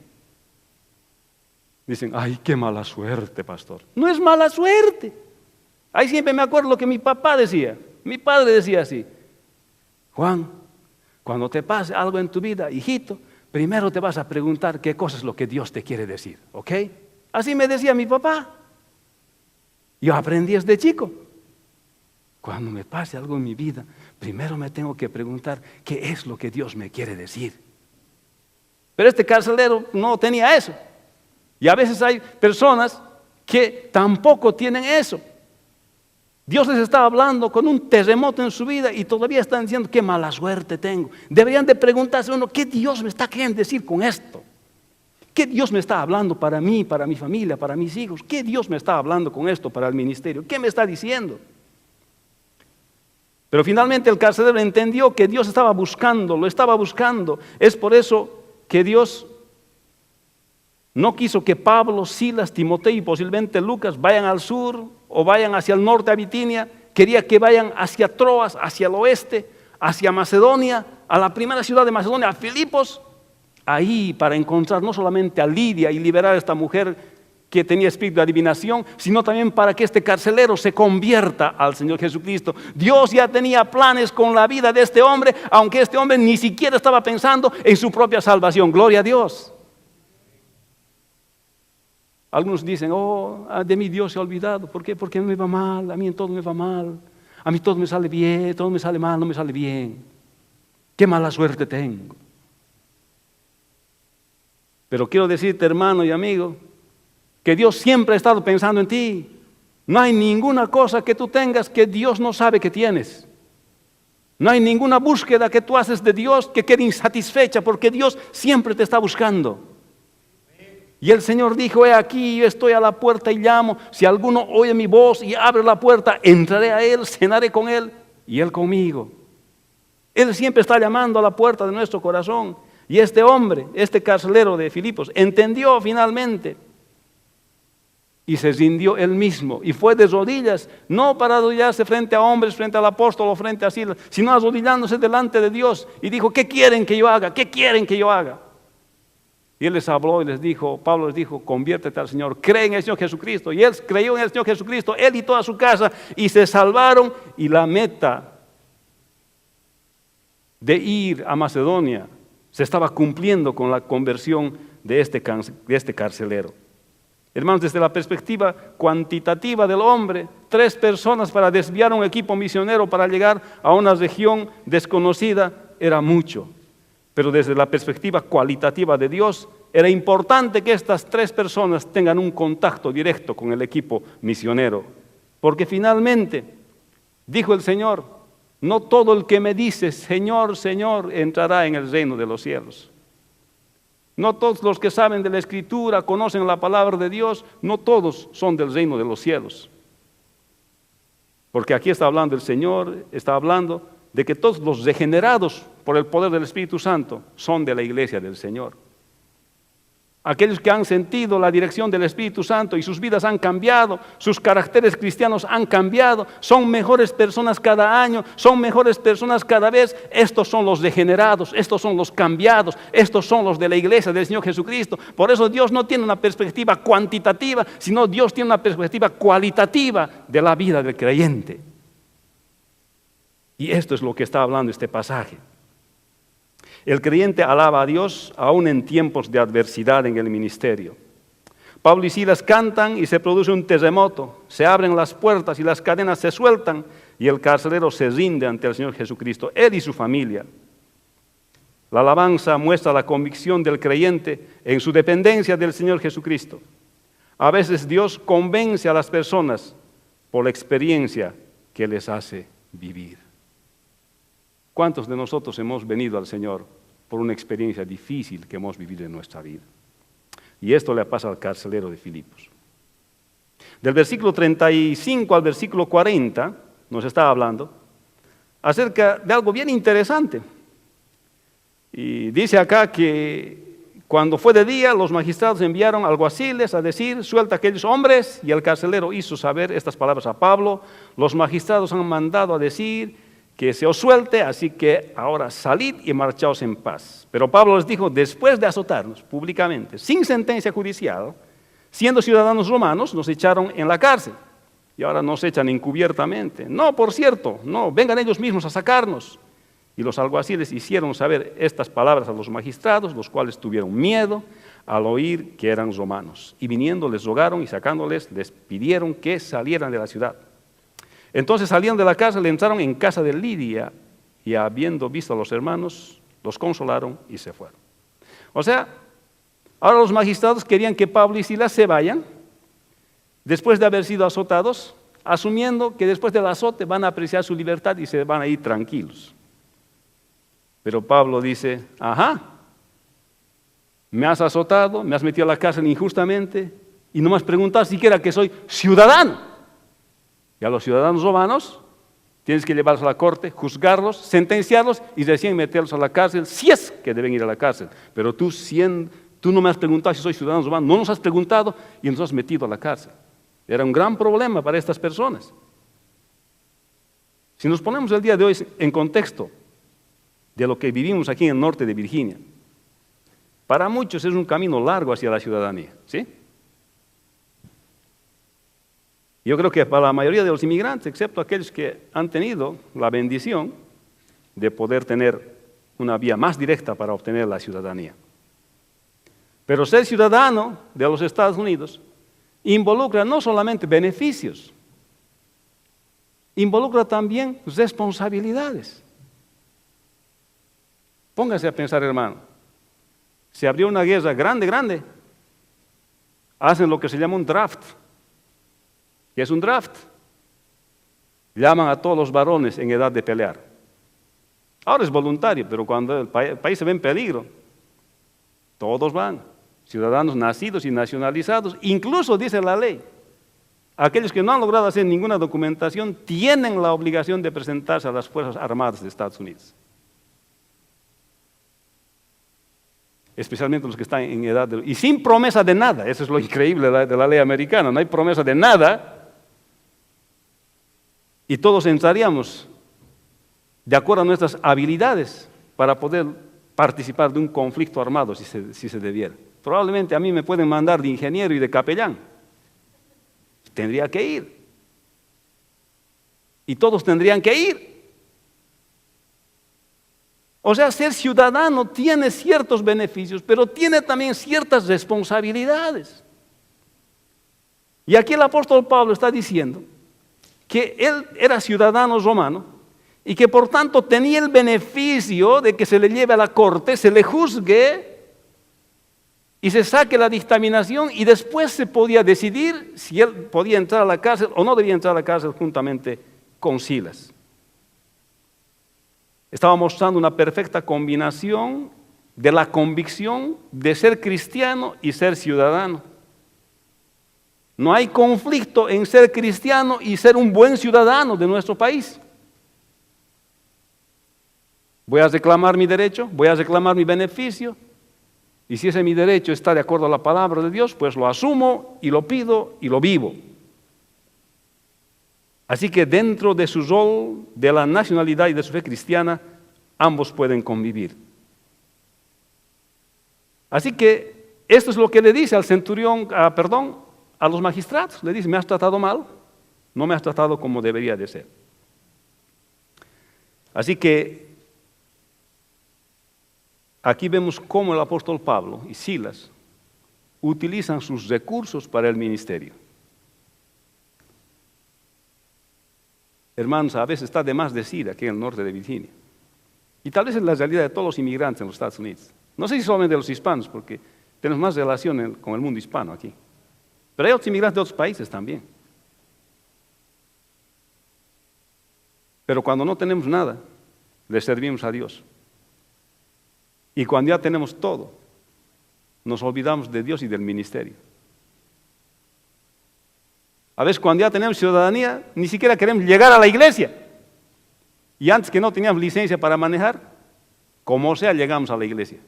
Speaker 1: Dicen, ay, qué mala suerte, pastor. No es mala suerte. Ahí siempre me acuerdo lo que mi papá decía. Mi padre decía así: Juan, cuando te pase algo en tu vida, hijito, primero te vas a preguntar qué cosa es lo que Dios te quiere decir, ¿ok? Así me decía mi papá. Yo aprendí desde chico. Cuando me pase algo en mi vida, primero me tengo que preguntar qué es lo que Dios me quiere decir. Pero este carcelero no tenía eso. Y a veces hay personas que tampoco tienen eso. Dios les está hablando con un terremoto en su vida y todavía están diciendo qué mala suerte tengo. Deberían de preguntarse uno, ¿qué Dios me está queriendo decir con esto? ¿Qué Dios me está hablando para mí, para mi familia, para mis hijos? ¿Qué Dios me está hablando con esto para el ministerio? ¿Qué me está diciendo? Pero finalmente el carcelero entendió que Dios estaba buscando, lo estaba buscando. Es por eso que Dios no quiso que Pablo, Silas, Timoteo y posiblemente Lucas vayan al sur o vayan hacia el norte a Bitinia. Quería que vayan hacia Troas, hacia el oeste, hacia Macedonia, a la primera ciudad de Macedonia, a Filipos, ahí para encontrar no solamente a Lidia y liberar a esta mujer que tenía espíritu de adivinación, sino también para que este carcelero se convierta al Señor Jesucristo. Dios ya tenía planes con la vida de este hombre, aunque este hombre ni siquiera estaba pensando en su propia salvación. Gloria a Dios. Algunos dicen, oh, de mí Dios se ha olvidado. ¿Por qué? Porque me va mal, a mí en todo me va mal. A mí todo me sale bien, todo me sale mal, no me sale bien. Qué mala suerte tengo. Pero quiero decirte, hermano y amigo, que Dios siempre ha estado pensando en ti. No hay ninguna cosa que tú tengas que Dios no sabe que tienes. No hay ninguna búsqueda que tú haces de Dios que quede insatisfecha, porque Dios siempre te está buscando. Y el Señor dijo, he aquí, yo estoy a la puerta y llamo. Si alguno oye mi voz y abre la puerta, entraré a Él, cenaré con Él y Él conmigo. Él siempre está llamando a la puerta de nuestro corazón. Y este hombre, este carcelero de Filipos, entendió finalmente y se rindió él mismo. Y fue de rodillas, no para arrodillarse frente a hombres, frente al apóstol o frente a Silas, sino arrodillándose delante de Dios. Y dijo, ¿qué quieren que yo haga? ¿Qué quieren que yo haga? Y él les habló y les dijo, Pablo les dijo, conviértete al Señor, cree en el Señor Jesucristo. Y él creyó en el Señor Jesucristo, él y toda su casa, y se salvaron. Y la meta de ir a Macedonia se estaba cumpliendo con la conversión de este carcelero. Hermanos, desde la perspectiva cuantitativa del hombre, 3 personas para desviar un equipo misionero para llegar a una región desconocida era mucho. Pero desde la perspectiva cualitativa de Dios, era importante que estas 3 personas tengan un contacto directo con el equipo misionero. Porque finalmente, dijo el Señor, no todo el que me dice, Señor, Señor, entrará en el reino de los cielos. No todos los que saben de la Escritura, conocen la palabra de Dios, no todos son del reino de los cielos. Porque aquí está hablando el Señor, está hablando de que todos los regenerados por el poder del Espíritu Santo son de la iglesia del Señor. Aquellos que han sentido la dirección del Espíritu Santo y sus vidas han cambiado, sus caracteres cristianos han cambiado, son mejores personas cada año, son mejores personas cada vez. Estos son los regenerados, estos son los cambiados, estos son los de la iglesia del Señor Jesucristo. Por eso Dios no tiene una perspectiva cuantitativa, sino Dios tiene una perspectiva cualitativa de la vida del creyente. Y esto es lo que está hablando este pasaje. El creyente alaba a Dios aún en tiempos de adversidad en el ministerio. Pablo y Silas cantan y se produce un terremoto, se abren las puertas y las cadenas se sueltan y el carcelero se rinde ante el Señor Jesucristo, él y su familia. La alabanza muestra la convicción del creyente en su dependencia del Señor Jesucristo. A veces Dios convence a las personas por la experiencia que les hace vivir. ¿Cuántos de nosotros hemos venido al Señor por una experiencia difícil que hemos vivido en nuestra vida? Y esto le pasa al carcelero de Filipos. Del versículo 35 al versículo 40 nos está hablando acerca de algo bien interesante. Y dice acá que cuando fue de día, los magistrados enviaron alguaciles a decir, suelta a aquellos hombres, y el carcelero hizo saber estas palabras a Pablo. Los magistrados han mandado a decir que se os suelte, así que ahora salid y marchaos en paz. Pero Pablo les dijo, después de azotarnos públicamente, sin sentencia judicial, siendo ciudadanos romanos, nos echaron en la cárcel. Y ahora nos echan encubiertamente. No, por cierto, no, vengan ellos mismos a sacarnos. Y los alguaciles hicieron saber estas palabras a los magistrados, los cuales tuvieron miedo al oír que eran romanos. Y viniendo les rogaron y sacándoles, les pidieron que salieran de la ciudad. Entonces salieron de la cárcel, entraron en casa de Lidia, y habiendo visto a los hermanos, los consolaron y se fueron. O sea, ahora los magistrados querían que Pablo y Silas se vayan, después de haber sido azotados, asumiendo que después del azote van a apreciar su libertad y se van a ir tranquilos. Pero Pablo dice, ajá, me has azotado, me has metido a la cárcel injustamente y no me has preguntado siquiera que soy ciudadano. Y a los ciudadanos romanos tienes que llevarlos a la corte, juzgarlos, sentenciarlos y recién meterlos a la cárcel, si es que deben ir a la cárcel. Pero tú no me has preguntado si soy ciudadano romano, no nos has preguntado y nos has metido a la cárcel. Era un gran problema para estas personas. Si nos ponemos el día de hoy en contexto de lo que vivimos aquí en el norte de Virginia, para muchos es un camino largo hacia la ciudadanía, ¿sí? Yo creo que para la mayoría de los inmigrantes, excepto aquellos que han tenido la bendición de poder tener una vía más directa para obtener la ciudadanía. Pero ser ciudadano de los Estados Unidos involucra no solamente beneficios, involucra también responsabilidades. Póngase a pensar, hermano, se abrió una guerra grande, hacen lo que se llama un draft. ¿Qué es un draft? Llaman a todos los varones en edad de pelear. Ahora es voluntario, pero cuando el país se ve en peligro, todos van, ciudadanos nacidos y nacionalizados, incluso dice la ley, aquellos que no han logrado hacer ninguna documentación tienen la obligación de presentarse a las Fuerzas Armadas de Estados Unidos. Especialmente los que están en edad de... Y sin promesa de nada, eso es lo increíble de la ley americana, no hay promesa de nada, y todos entraríamos de acuerdo a nuestras habilidades para poder participar de un conflicto armado si se debiera. Probablemente a mí me pueden mandar de ingeniero y de capellán, tendría que ir, y todos tendrían que ir. O sea, ser ciudadano tiene ciertos beneficios, pero tiene también ciertas responsabilidades. Y aquí el apóstol Pablo está diciendo que él era ciudadano romano y que por tanto tenía el beneficio de que se le lleve a la corte, se le juzgue y se saque la dictaminación y después se podía decidir si él podía entrar a la cárcel o no debía entrar a la cárcel juntamente con Silas. Estaba mostrando una perfecta combinación de la convicción de ser cristiano y ser ciudadano. No hay conflicto en ser cristiano y ser un buen ciudadano de nuestro país. Voy a reclamar mi derecho, voy a reclamar mi beneficio, y si ese mi derecho está de acuerdo a la palabra de Dios, pues lo asumo y lo pido y lo vivo. Así que dentro de su rol, de la nacionalidad y de su fe cristiana, ambos pueden convivir. Así que esto es lo que le dice al centurión, a los magistrados. Le dice, me has tratado mal, no me has tratado como debería de ser. Así que aquí vemos cómo el apóstol Pablo y Silas utilizan sus recursos para el ministerio. Hermanos, a veces está de más decir aquí en el norte de Virginia. Y tal vez es la realidad de todos los inmigrantes en los Estados Unidos. No sé si solamente de los hispanos, porque tenemos más relación con el mundo hispano aquí. Pero hay otros inmigrantes de otros países también. Pero cuando no tenemos nada, le servimos a Dios. Y cuando ya tenemos todo, nos olvidamos de Dios y del ministerio. A veces cuando ya tenemos ciudadanía, ni siquiera queremos llegar a la iglesia. Y antes que no teníamos licencia para manejar, como sea, llegamos a la iglesia.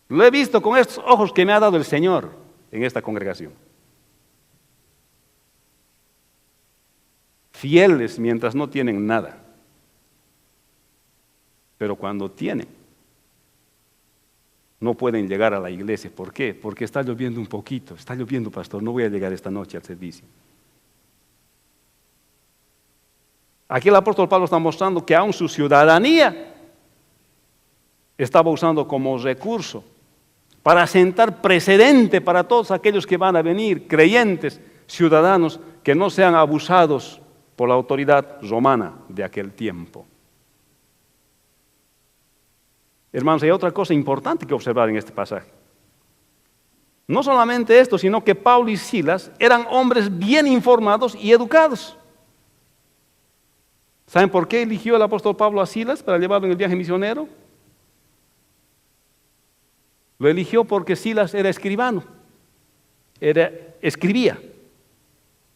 Speaker 1: Lo he visto con estos ojos que me ha dado el Señor en esta congregación. Fieles mientras no tienen nada. Pero cuando tienen, no pueden llegar a la iglesia. ¿Por qué? Porque está lloviendo un poquito. Está lloviendo, pastor, no voy a llegar esta noche al servicio. Aquí el apóstol Pablo está mostrando que aún su ciudadanía estaba usando como recurso para sentar precedente para todos aquellos que van a venir, creyentes, ciudadanos, que no sean abusados por la autoridad romana de aquel tiempo. Hermanos, hay otra cosa importante que observar en este pasaje. No solamente esto, sino que Pablo y Silas eran hombres bien informados y educados. ¿Saben por qué eligió el apóstol Pablo a Silas para llevarlo en el viaje misionero? Lo eligió porque Silas era escribano, escribía.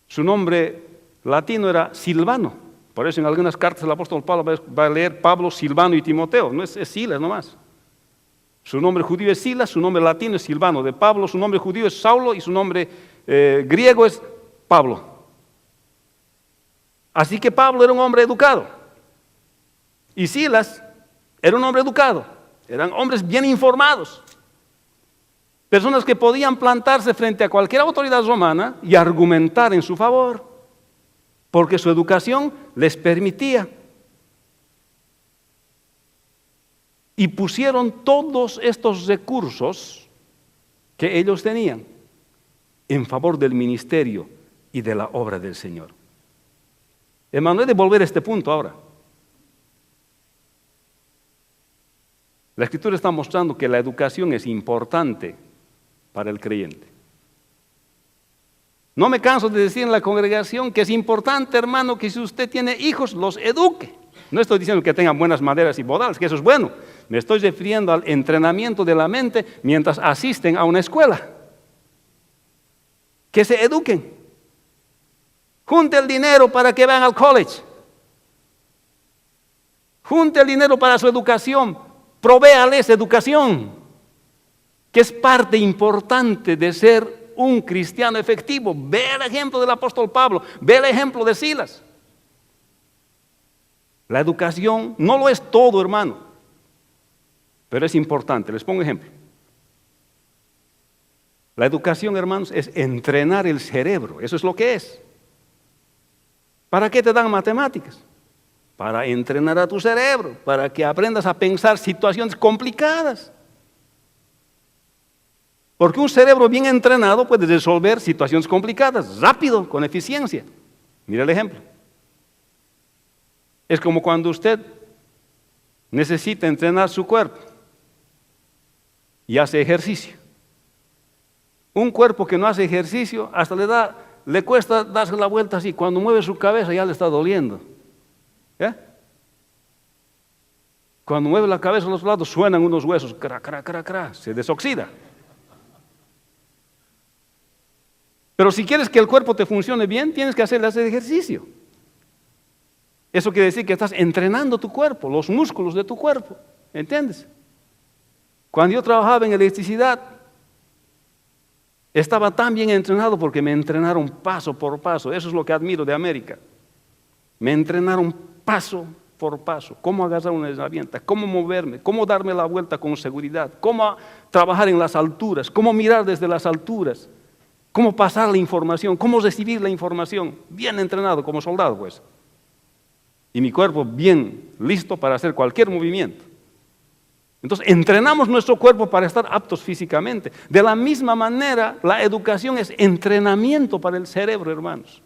Speaker 1: Su nombre latino era Silvano. Por eso en algunas cartas el apóstol Pablo va a leer Pablo, Silvano y Timoteo. No es Silas nomás. Su nombre judío es Silas, su nombre latino es Silvano. De Pablo su nombre judío es Saulo y su nombre griego es Pablo. Así que Pablo era un hombre educado. Y Silas era un hombre educado. Eran hombres bien informados. Personas que podían plantarse frente a cualquier autoridad romana y argumentar en su favor, porque su educación les permitía. Y pusieron todos estos recursos que ellos tenían en favor del ministerio y de la obra del Señor. Hermano, he de volver a este punto ahora. La Escritura está mostrando que la educación es importante para el creyente. No me canso de decir en la congregación que es importante, hermano, que si usted tiene hijos, los eduque. No estoy diciendo que tengan buenas maneras y modales, que eso es bueno. Me estoy refiriendo al entrenamiento de la mente mientras asisten a una escuela. Que se eduquen. Junte el dinero para que vayan al college. Junte el dinero para su educación. Provéales educación, que es parte importante de ser un cristiano efectivo. Ve el ejemplo del apóstol Pablo, ve el ejemplo de Silas. La educación no lo es todo, hermano, pero es importante. Les pongo ejemplo. La educación, hermanos, es entrenar el cerebro. Eso es lo que es. ¿Para qué te dan matemáticas? Para entrenar a tu cerebro, para que aprendas a pensar situaciones complicadas. Porque un cerebro bien entrenado puede resolver situaciones complicadas, rápido, con eficiencia. Mira el ejemplo. Es como cuando usted necesita entrenar su cuerpo y hace ejercicio. Un cuerpo que no hace ejercicio, hasta le cuesta darse la vuelta así. Cuando mueve su cabeza ya le está doliendo. ¿Eh? Cuando mueve la cabeza a los lados suenan unos huesos, cra, cra, cra, cra, se desoxida. Pero si quieres que el cuerpo te funcione bien, tienes que hacer ejercicio. Eso quiere decir que estás entrenando tu cuerpo, los músculos de tu cuerpo, ¿entiendes? Cuando yo trabajaba en electricidad, estaba tan bien entrenado porque me entrenaron paso por paso. Eso es lo que admiro de América. Me entrenaron paso por paso, cómo agarrar una herramienta, cómo moverme, cómo darme la vuelta con seguridad, cómo trabajar en las alturas, cómo mirar desde las alturas, cómo pasar la información, cómo recibir la información. Bien entrenado como soldado, pues. Y mi cuerpo bien listo para hacer cualquier movimiento. Entonces, entrenamos nuestro cuerpo para estar aptos físicamente. De la misma manera, la educación es entrenamiento para el cerebro, hermanos.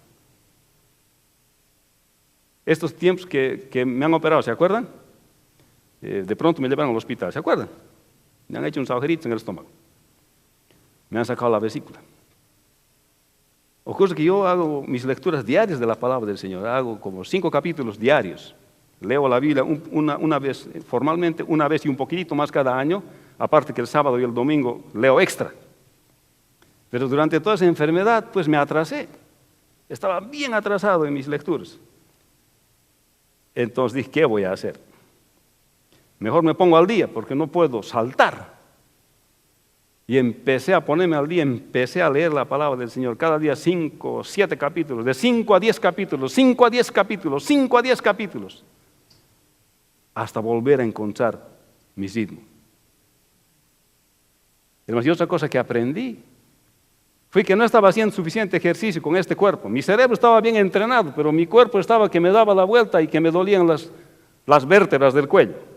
Speaker 1: Estos tiempos que me han operado, ¿se acuerdan? De pronto me llevaron al hospital, ¿se acuerdan? Me han hecho unos agujeritos en el estómago. Me han sacado la vesícula. Ocurre que yo hago mis lecturas diarias de la palabra del Señor. Hago como 5 capítulos diarios. Leo la Biblia una vez, formalmente, una vez y un poquitito más cada año, aparte que el sábado y el domingo leo extra. Pero durante toda esa enfermedad, pues me atrasé. Estaba bien atrasado en mis lecturas. Entonces dije, ¿qué voy a hacer? Mejor me pongo al día porque no puedo saltar. Y empecé a ponerme al día, empecé a leer la palabra del Señor. Cada día 5 o 7 capítulos, de 5 a 10 capítulos, 5 a 10 capítulos, 5 a 10 capítulos. Hasta volver a encontrar mi ritmo. Y otra cosa que aprendí fue que no estaba haciendo suficiente ejercicio con este cuerpo. Mi cerebro estaba bien entrenado, pero mi cuerpo estaba que me daba la vuelta y que me dolían las vértebras del cuello.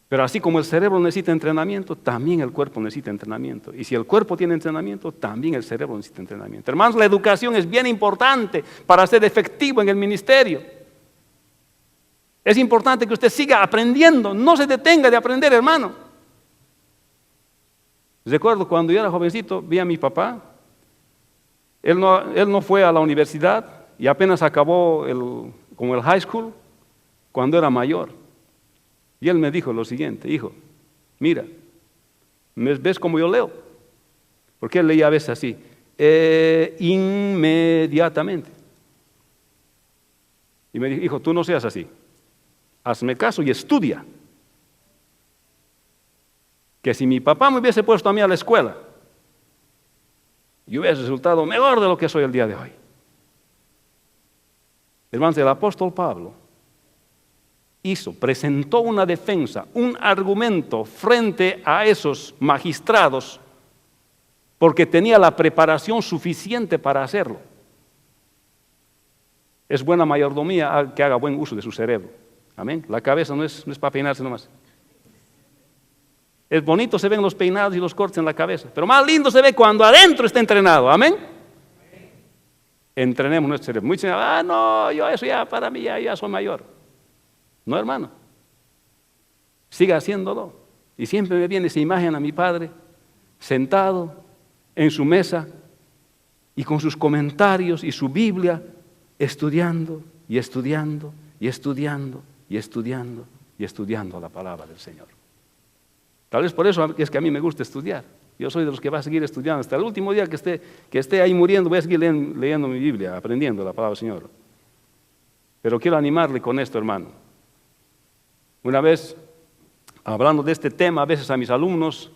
Speaker 1: Pero así como el cerebro necesita entrenamiento, también el cuerpo necesita entrenamiento. Y si el cuerpo tiene entrenamiento, también el cerebro necesita entrenamiento. Hermanos, la educación es bien importante para ser efectivo en el ministerio. Es importante que usted siga aprendiendo, no se detenga de aprender, hermano. Recuerdo cuando yo era jovencito, vi a mi papá. Él no fue a la universidad y apenas acabó como el high school cuando era mayor. Y él me dijo lo siguiente: hijo, mira, ¿ves cómo yo leo? Porque él leía a veces así, inmediatamente. Y me dijo, hijo, tú no seas así, hazme caso y estudia. Que si mi papá me hubiese puesto a mí a la escuela, yo hubiese resultado mejor de lo que soy el día de hoy. Hermanos, el apóstol Pablo presentó una defensa, un argumento frente a esos magistrados, porque tenía la preparación suficiente para hacerlo. Es buena mayordomía que haga buen uso de su cerebro. Amén. La cabeza no es para peinarse nomás. Es bonito, se ven los peinados y los cortes en la cabeza, pero más lindo se ve cuando adentro está entrenado. Amén. Entrenemos nuestro cerebro. Muchos dicen, no, yo eso ya para mí ya soy mayor. No, hermano, siga haciéndolo. Y siempre me viene esa imagen a mi padre, sentado en su mesa y con sus comentarios y su Biblia, estudiando y estudiando y estudiando y estudiando y estudiando la palabra del Señor. Tal vez por eso es que a mí me gusta estudiar. Yo soy de los que va a seguir estudiando. Hasta el último día que esté ahí muriendo, voy a seguir leyendo mi Biblia, aprendiendo la palabra del Señor. Pero quiero animarle con esto, hermano. Una vez, hablando de este tema, a veces a mis alumnos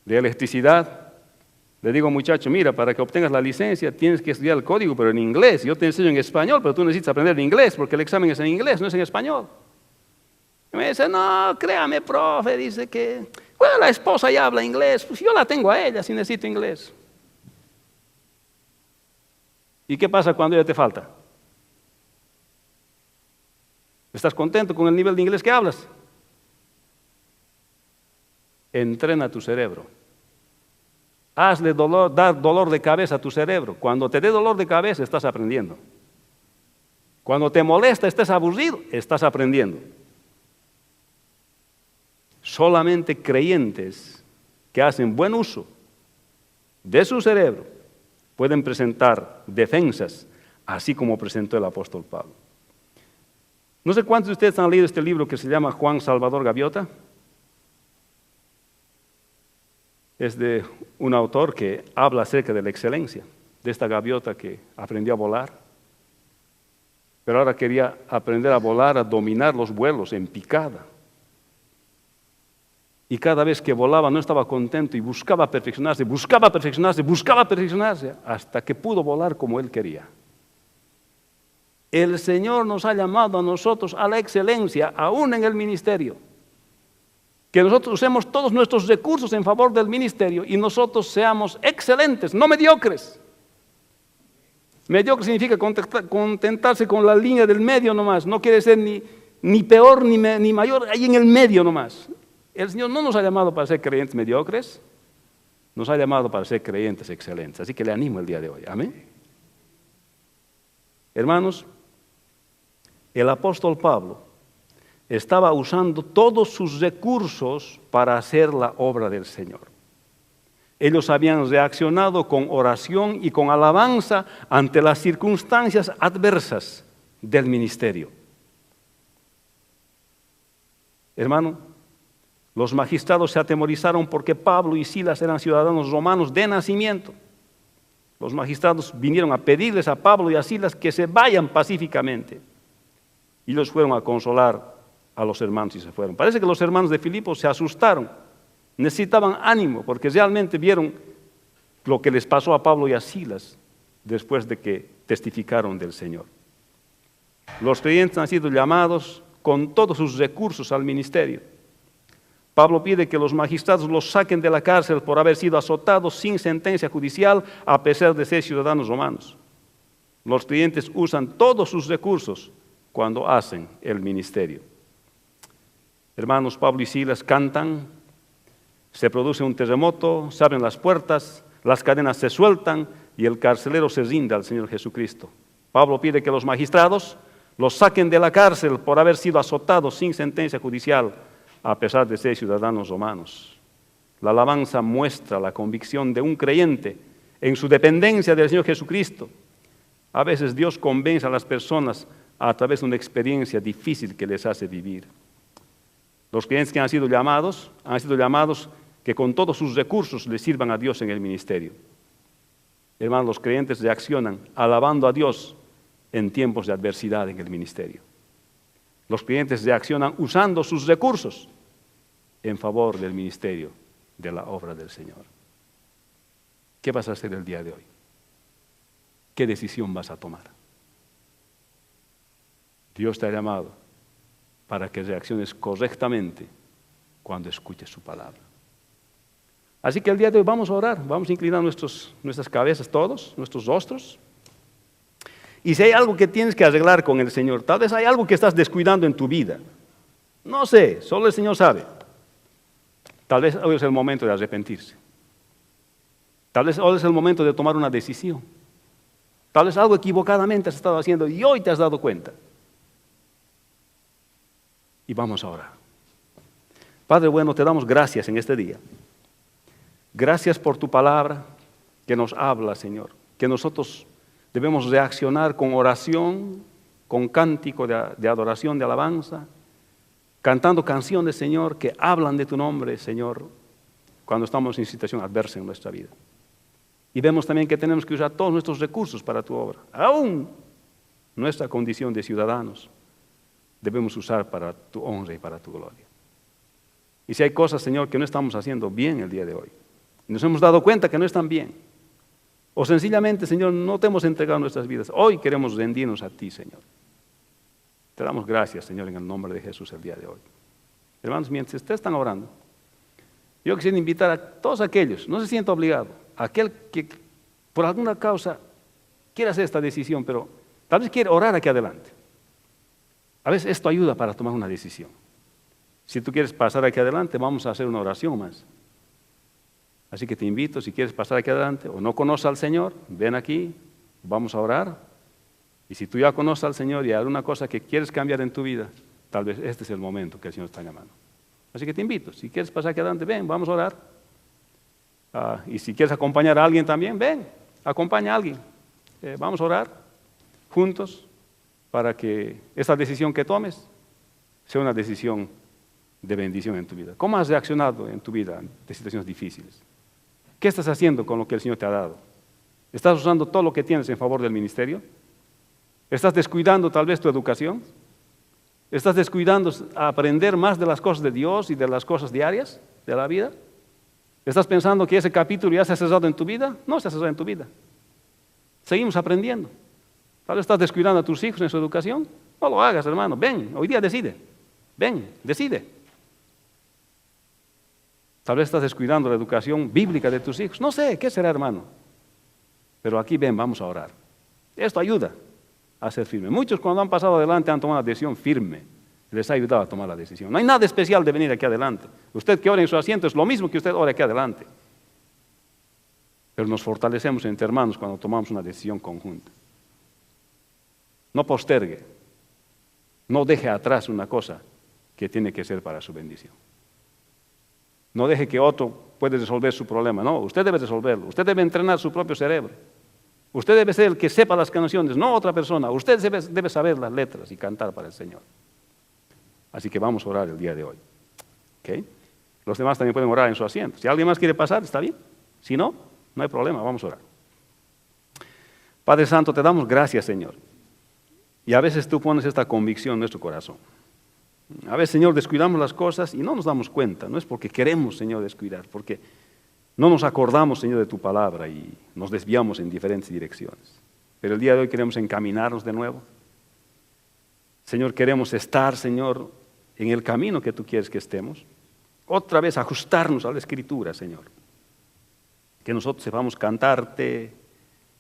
Speaker 1: de electricidad, le digo, muchacho, mira, para que obtengas la licencia tienes que estudiar el código, pero en inglés. Yo te enseño en español, pero tú necesitas aprender inglés, porque el examen es en inglés, no es en español. Y me dice, no, créame, profe, dice que, bueno, la esposa ya habla inglés, pues yo la tengo a ella si necesito inglés. ¿Y qué pasa cuando ella te falta? ¿Estás contento con el nivel de inglés que hablas? Entrena tu cerebro. Hazle dar dolor de cabeza a tu cerebro. Cuando te dé dolor de cabeza, estás aprendiendo. Cuando te molesta, estés aburrido, estás aprendiendo. Solamente creyentes que hacen buen uso de su cerebro pueden presentar defensas, así como presentó el apóstol Pablo. No sé cuántos de ustedes han leído este libro que se llama Juan Salvador Gaviota. Es de un autor que habla acerca de la excelencia, de esta gaviota que aprendió a volar, pero ahora quería aprender a volar, a dominar los vuelos en picada. Y cada vez que volaba no estaba contento y buscaba perfeccionarse, hasta que pudo volar como él quería. El Señor nos ha llamado a nosotros a la excelencia, aún en el ministerio. Que nosotros usemos todos nuestros recursos en favor del ministerio y nosotros seamos excelentes, no mediocres. Mediocre significa contentarse con la línea del medio nomás, no quiere ser ni peor ni mayor, ahí en el medio nomás. El Señor no nos ha llamado para ser creyentes mediocres, nos ha llamado para ser creyentes excelentes. Así que le animo el día de hoy. Amén. Hermanos, el apóstol Pablo estaba usando todos sus recursos para hacer la obra del Señor. Ellos habían reaccionado con oración y con alabanza ante las circunstancias adversas del ministerio. Hermano, Los magistrados se atemorizaron porque Pablo y Silas eran ciudadanos romanos de nacimiento. Los magistrados vinieron a pedirles a Pablo y a Silas que se vayan pacíficamente. Y ellos fueron a consolar a los hermanos y se fueron. Parece que los hermanos de Filipos se asustaron. Necesitaban ánimo porque realmente vieron lo que les pasó a Pablo y a Silas después de que testificaron del Señor. Los creyentes han sido llamados con todos sus recursos al ministerio. Pablo pide que los magistrados los saquen de la cárcel por haber sido azotados sin sentencia judicial a pesar de ser ciudadanos romanos. Los creyentes usan todos sus recursos cuando hacen el ministerio. Hermanos, Pablo y Silas cantan, se produce un terremoto, se abren las puertas, las cadenas se sueltan y el carcelero se rinde al Señor Jesucristo. Pablo pide que los magistrados los saquen de la cárcel por haber sido azotados sin sentencia judicial a pesar de ser ciudadanos romanos. La alabanza muestra la convicción de un creyente en su dependencia del Señor Jesucristo. A veces Dios convence a las personas a través de una experiencia difícil que les hace vivir. Los creyentes que han sido llamados que con todos sus recursos le sirvan a Dios en el ministerio. Hermanos, los creyentes reaccionan alabando a Dios en tiempos de adversidad en el ministerio. Los creyentes reaccionan usando sus recursos en favor del ministerio, de la obra del Señor. ¿Qué vas a hacer el día de hoy? ¿Qué decisión vas a tomar? Dios te ha llamado para que reacciones correctamente cuando escuches su palabra. Así que el día de hoy vamos a orar, vamos a inclinar nuestras cabezas todos, nuestros rostros. Y si hay algo que tienes que arreglar con el Señor, tal vez hay algo que estás descuidando en tu vida. No sé, solo el Señor sabe. Tal vez hoy es el momento de arrepentirse. Tal vez hoy es el momento de tomar una decisión. Tal vez algo equivocadamente has estado haciendo y hoy te has dado cuenta. Y vamos a orar. Padre bueno, te damos gracias en este día. Gracias por tu palabra que nos habla, Señor. Que nosotros debemos reaccionar con oración, con cántico de adoración, de alabanza, cantando canciones, Señor, que hablan de tu nombre, Señor, cuando estamos en situación adversa en nuestra vida. Y vemos también que tenemos que usar todos nuestros recursos para tu obra. Aún nuestra condición de ciudadanos debemos usar para tu honra y para tu gloria. Y si hay cosas, Señor, que no estamos haciendo bien el día de hoy, nos hemos dado cuenta que no están bien, o sencillamente, Señor, no te hemos entregado nuestras vidas, hoy queremos rendirnos a ti, Señor. Te damos gracias, Señor, en el nombre de Jesús el día de hoy. Hermanos, mientras ustedes están orando, yo quisiera invitar a todos aquellos, no se sienta obligado, aquel que por alguna causa quiere hacer esta decisión, pero tal vez quiere orar aquí adelante. A veces esto ayuda para tomar una decisión. Si tú quieres pasar aquí adelante, vamos a hacer una oración más. Así que te invito, si quieres pasar aquí adelante o no conoces al Señor, ven aquí, vamos a orar. Y si tú ya conoces al Señor y hay alguna cosa que quieres cambiar en tu vida, tal vez este es el momento que el Señor está llamando. Así que te invito, si quieres pasar aquí adelante, ven, vamos a orar. Y si quieres acompañar a alguien también, ven, acompaña a alguien. Vamos a orar juntos para que esta decisión que tomes sea una decisión de bendición en tu vida. ¿Cómo has reaccionado en tu vida ante situaciones difíciles? ¿Qué estás haciendo con lo que el Señor te ha dado? ¿Estás usando todo lo que tienes en favor del ministerio? ¿Estás descuidando tal vez tu educación? ¿Estás descuidando a aprender más de las cosas de Dios y de las cosas diarias de la vida? ¿Estás pensando que ese capítulo ya se ha cerrado en tu vida? No se ha cerrado en tu vida. Seguimos aprendiendo. Tal vez estás descuidando a tus hijos en su educación. No lo hagas, hermano. Ven, hoy día decide. Ven, decide. Tal vez estás descuidando la educación bíblica de tus hijos. No sé, ¿qué será, hermano? Pero aquí ven, vamos a orar. Esto ayuda a ser firme. Muchos cuando han pasado adelante han tomado una decisión firme. Les ha ayudado a tomar la decisión. No hay nada especial de venir aquí adelante. Usted que ora en su asiento es lo mismo que usted ora aquí adelante. Pero nos fortalecemos entre hermanos cuando tomamos una decisión conjunta. No postergue. No deje atrás una cosa que tiene que ser para su bendición. No deje que otro pueda resolver su problema. No, usted debe resolverlo. Usted debe entrenar su propio cerebro. Usted debe ser el que sepa las canciones, no otra persona. Usted debe saber las letras y cantar para el Señor. Así que vamos a orar el día de hoy. ¿Okay? Los demás también pueden orar en su asiento. Si alguien más quiere pasar, está bien. Si no, no hay problema, vamos a orar. Padre Santo, te damos gracias, Señor. Y a veces tú pones esta convicción en nuestro corazón. A veces, Señor, descuidamos las cosas y no nos damos cuenta. No es porque queremos, Señor, descuidar, porque no nos acordamos, Señor, de tu palabra y nos desviamos en diferentes direcciones. Pero el día de hoy queremos encaminarnos de nuevo. Señor, queremos estar, Señor, en el camino que tú quieres que estemos. Otra vez ajustarnos a la Escritura, Señor. Que nosotros sepamos cantarte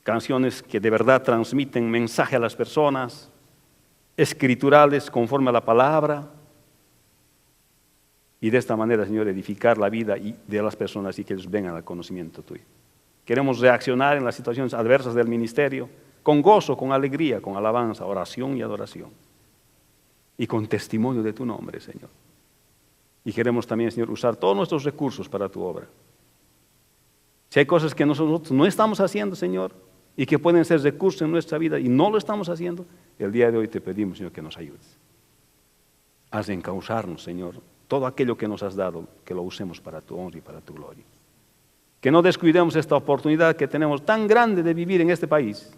Speaker 1: canciones que de verdad transmiten mensaje a las personas, escriturales conforme a la palabra, y de esta manera, Señor, edificar la vida de las personas y que ellos vengan al conocimiento tuyo. Queremos reaccionar en las situaciones adversas del ministerio con gozo, con alegría, con alabanza, oración y adoración, y con testimonio de tu nombre, Señor. Y queremos también, Señor, usar todos nuestros recursos para tu obra. Si hay cosas que nosotros no estamos haciendo, Señor, y que pueden ser recursos en nuestra vida y no lo estamos haciendo, el día de hoy te pedimos, Señor, que nos ayudes. Haz de encauzarnos, Señor, todo aquello que nos has dado, que lo usemos para tu honra y para tu gloria. Que no descuidemos esta oportunidad que tenemos tan grande de vivir en este país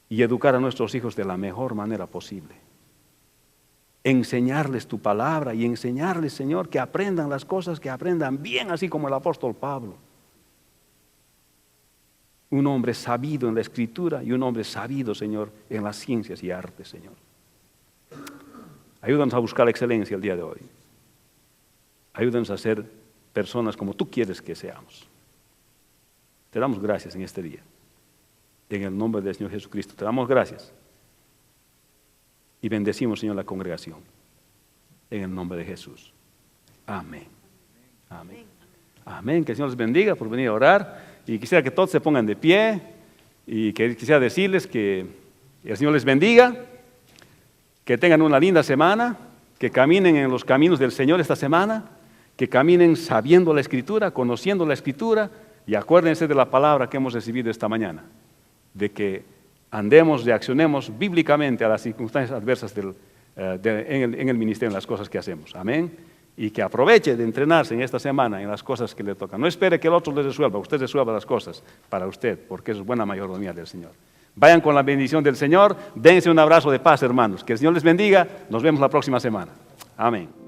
Speaker 1: y educar a nuestros hijos de la mejor manera posible. Enseñarles tu palabra y enseñarles, Señor, que aprendan las cosas, que aprendan bien, así como el apóstol Pablo. Un hombre sabido en la Escritura y un hombre sabido, Señor, en las ciencias y artes, Señor. Ayúdanos a buscar la excelencia el día de hoy. Ayúdanos a ser personas como tú quieres que seamos. Te damos gracias en este día. En el nombre del Señor Jesucristo, te damos gracias. Y bendecimos, Señor, la congregación. En el nombre de Jesús. Amén. Amén. Amén. Que el Señor les bendiga por venir a orar. Y quisiera que todos se pongan de pie. Y quisiera decirles que el Señor les bendiga. Que tengan una linda semana. Que caminen en los caminos del Señor esta semana. Que caminen sabiendo la Escritura, conociendo la Escritura. Y acuérdense de la palabra que hemos recibido esta mañana. De que andemos, reaccionemos bíblicamente a las circunstancias adversas en el ministerio, en las cosas que hacemos. Amén. Y que aproveche de entrenarse en esta semana en las cosas que le tocan. No espere que el otro le resuelva, usted resuelva las cosas para usted, porque eso es buena mayordomía del Señor. Vayan con la bendición del Señor, dense un abrazo de paz, hermanos. Que el Señor les bendiga, nos vemos la próxima semana. Amén.